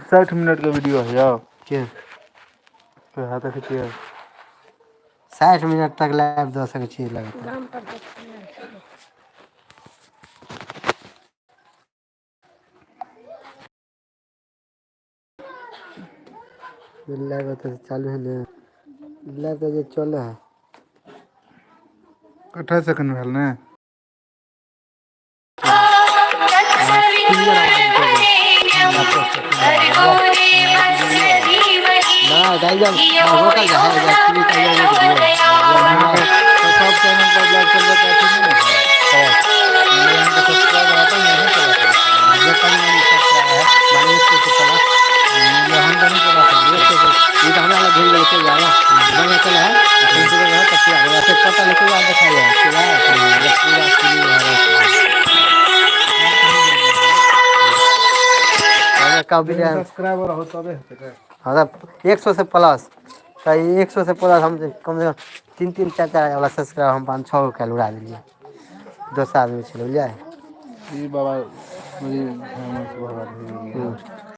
60 minute का video है यार। के तो हाथ खींचिए 60 मिनट तक लाइव दे सके छी लगता लाइव तो चालू है ना लाइव तो जे चल है 28 सेकंड भेल ने ना डाइजन वोकल है एक्चुअली डाइजन तो सब चैनल पर लाइव चल रहा है नहीं है यहाँ का सब्सक्राइब आता नहीं चला जो कम नहीं सकता है माने इसको तो चला हम तो नहीं चला सकते ये तो हमारा लग गई लेके जाएगा बना चला है तो पूरा है तब पूरा वैसे पता लेके आ दिखाया है पूरा पूरा क्लियर है का वीडियो सब्सक्राइबर हो तबे है हां 100 से प्लस तो 100 से प्लस हम कम से कम 3 4 वाला सब्सक्राइब हम 5 6 का उड़ा दिए 2 आदमी चलो ले ई बाबा मुझे फेमस बाबा